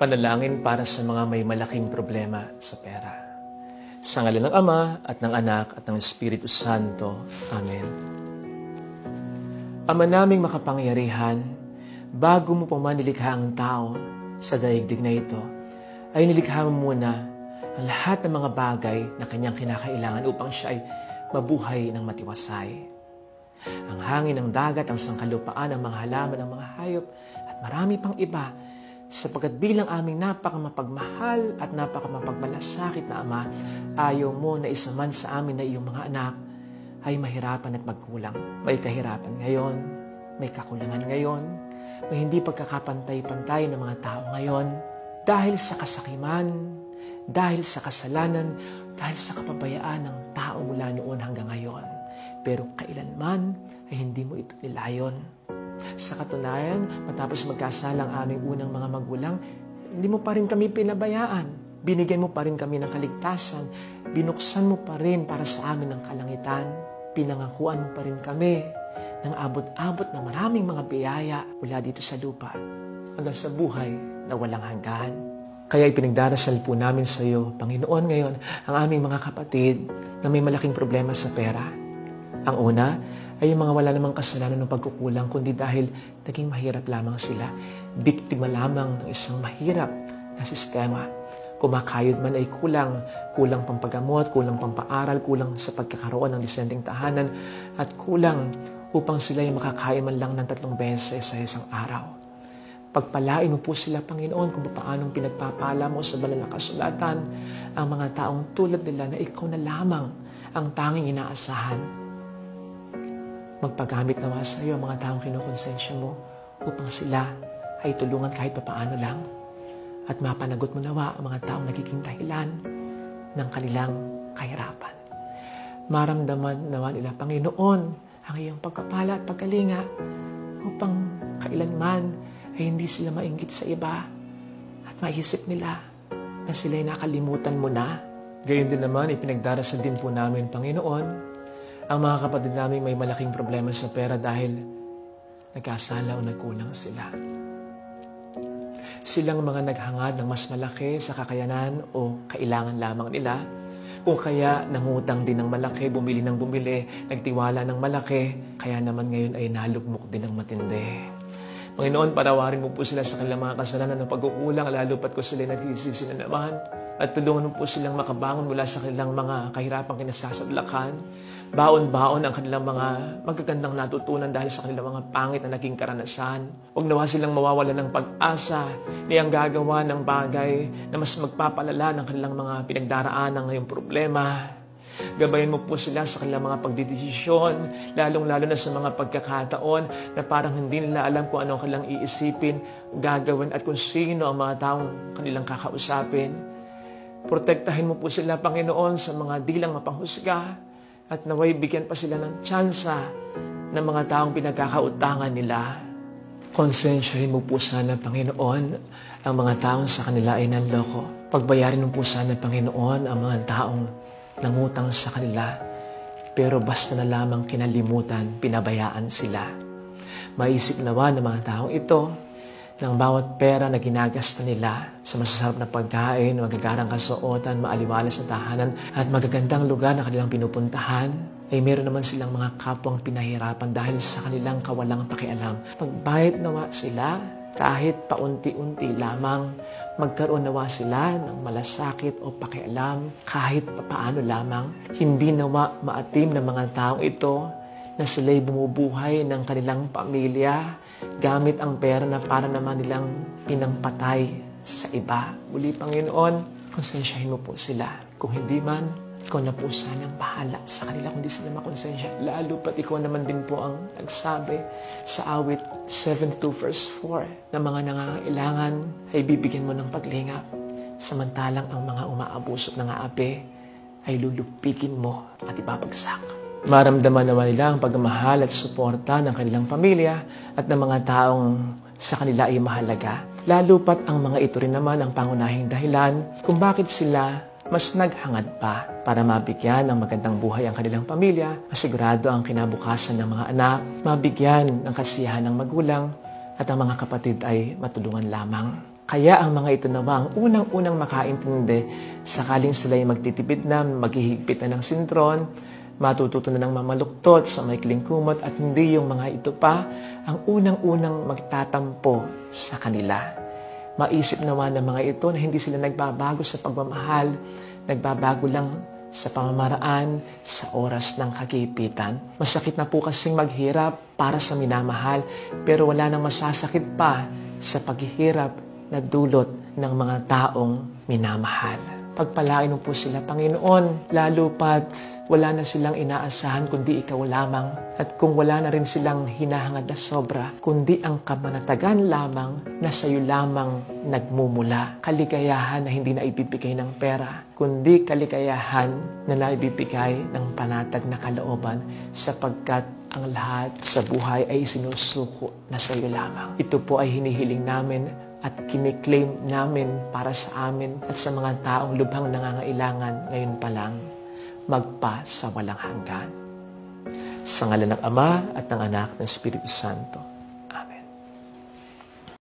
Panalangin para sa mga may malaking problema sa pera. Sa ngalan ng Ama at ng Anak at ng Espiritu Santo. Amen. Ama naming makapangyarihan, bago mo pa man nilikha ang tao sa daigdig na ito, ay nilikha mo muna ang lahat ng mga bagay na kanyang kinakailangan upang siya ay mabuhay ng matiwasay. Ang hangin ng dagat, ang sangkalupaan, ang mga halaman, ang mga hayop, at marami pang iba, sapagkat bilang aming napakamapagmahal at napakamapagmalasakit na Ama, ayaw mo na isa man sa amin na iyong mga anak ay mahirapan at magkulang. May kahirapan ngayon, may kakulangan ngayon, may hindi pagkakapantay-pantay ng mga tao ngayon, dahil sa kasakiman, dahil sa kasalanan, dahil sa kapabayaan ng tao mula noon hanggang ngayon. Pero kailanman ay hindi mo ito nilayon. Sa katunayan, matapos magkasala ang aming unang mga magulang, hindi mo pa rin kami pinabayaan. Binigyan mo pa rin kami ng kaligtasan. Binuksan mo pa rin para sa amin ng kalangitan. Pinangakuan mo pa rin kami ng abot-abot na maraming mga biyaya mula dito sa lupa hanggang sa buhay na walang hanggan. Kaya ipinagdarasal po namin sa iyo, Panginoon, ngayon ang aming mga kapatid na may malaking problema sa pera. Ang una ay yung mga wala namang kasalanan ng pagkukulang, kundi dahil naging mahirap lamang sila. Biktima lamang ng isang mahirap na sistema. Kumakayod man ay kulang pampagamot, kulang pampaaral, kulang sa pagkakaroon ng disenteng tahanan, at kulang upang sila ay makakain man lang ng 3 beses sa isang araw. Pagpalain mo po sila, Panginoon, kung paanong pinagpapala mo sa banal na kasulatan ang mga taong tulad nila na ikaw na lamang ang tanging inaasahan. Magpagamit nawa sa iyo ang mga taong kinukonsensya mo upang sila ay tulungan kahit papaano lang. At mapanagot mo nawa ang mga taong nagiging dahilan ng kanilang kahirapan. Maramdaman nawa nila, Panginoon, ang iyong pagpapala at pagkalinga upang kailanman ay hindi sila mainggit sa iba at maisip nila na sila'y nakalimutan mo na. Gayon din naman, ipinagdarasal din po namin, Panginoon, ang mga kapatid namin may malaking problema sa pera dahil nagkasala o nagkulang sila. Silang mga naghangad ng mas malaki sa kakayanan o kailangan lamang nila. Kung kaya nangutang din ng malaki, bumili ng bumili, nagtiwala ng malaki, kaya naman ngayon ay nalugmok din ng matindi. Panginoon, patawarin mo po sila sa kanilang mga kasalanan ng pagkukulang, lalo pat kung sila nagsisisi na naman. At tulungan mo po silang makabangon mula sa kanilang mga kahirapang kinasasadlakan. Baon-baon ang kanilang mga magagandang natutunan dahil sa kanilang mga pangit na naging karanasan. Huwag nawa silang mawawala ng pag-asa niyang gagawa ng bagay na mas magpapalala ng kanilang mga pinagdaraan ng ngayong problema. Gabayan mo po sila sa kanilang mga pagdidesisyon, lalong-lalo na sa mga pagkakataon na parang hindi nila alam kung ano ang kanilang iisipin, gagawin at kung sino ang mga taong kanilang kakausapin. Protektahin mo po sila, Panginoon, sa mga dilang mapanghusga at naway bigyan pa sila ng tsansa ng mga taong pinagkakautangan nila. Konsensyahin mo po sana, Panginoon, ang mga taong sa kanila ay nanloko. Pagbayarin mo po sana, Panginoon, ang mga taong nangutang sa kanila, pero basta na lamang kinalimutan, pinabayaan sila. Maisip nawa ng mga taong ito ng bawat pera na ginagasta nila sa masasarap na pagkain, magagarang kasuotan, maaliwalas na tahanan at magagandang lugar na kanilang pinupuntahan, ay meron naman silang mga kapwang pinahirapan dahil sa kanilang kawalang pakialam. Magbayad nawa sila kahit paunti-unti lamang, magkaroon nawa sila ng malasakit o pakialam kahit papaano lamang. Hindi nawa maatim ng mga taong ito na sila'y bumubuhay ng kanilang pamilya gamit ang pera na para naman nilang pinangpatay sa iba. Muli, Panginoon, konsensyahin mo po sila. Kung hindi man, ikaw na po sanang bahala sa kanila kung di sila makonsensya. Lalo pat ikaw naman din po ang nagsabi sa awit 72 verse 4 na mga nangangailangan ay bibigyan mo ng paglingap. Samantalang ang mga umaabuso ng aapi ay lulupigin mo at ipapagsak. Maramdaman naman nila ang pagmamahal at suporta ng kanilang pamilya at ng mga taong sa kanila ay mahalaga. Lalo pat ang mga ito rin naman ang pangunahing dahilan kung bakit sila mas naghangad pa para mabigyan ng magandang buhay ang kanilang pamilya, masigurado ang kinabukasan ng mga anak, mabigyan ng kasiyahan ng magulang, at ang mga kapatid ay matulungan lamang. Kaya ang mga ito nawa ang unang-unang makaintindi sakaling sila'y magtitipid na, maghihigpit na ng sintron, matututo na ng mamaluktot sa maikling kumot at hindi yung mga ito pa ang unang-unang magtatampo sa kanila. Maisip naman ng mga ito na hindi sila nagbabago sa pagmamahal, nagbabago lang sa pamamaraan sa oras ng kagipitan. Masakit na po kasing maghirap para sa minamahal, pero wala nang masasakit pa sa paghihirap na dulot ng mga taong minamahal. Pagpalain mo po sila, Panginoon, lalo pat wala na silang inaasahan kundi ikaw lamang. At kung wala na rin silang hinahangad na sobra, kundi ang kamanatagan lamang na sa iyo lamang nagmumula. Kaligayahan na hindi na ibibigay ng pera, kundi kaligayahan na naibibigay ng panatag na kalooban sapagkat ang lahat sa buhay ay sinusuko na sa iyo lamang. Ito po ay hinihiling namin at kiniklaim namin para sa amin at sa mga taong lubhang nangangailangan ngayon pa lang magpa sa walang hanggan. Sa ngalan ng Ama at ng Anak ng Espiritu Santo.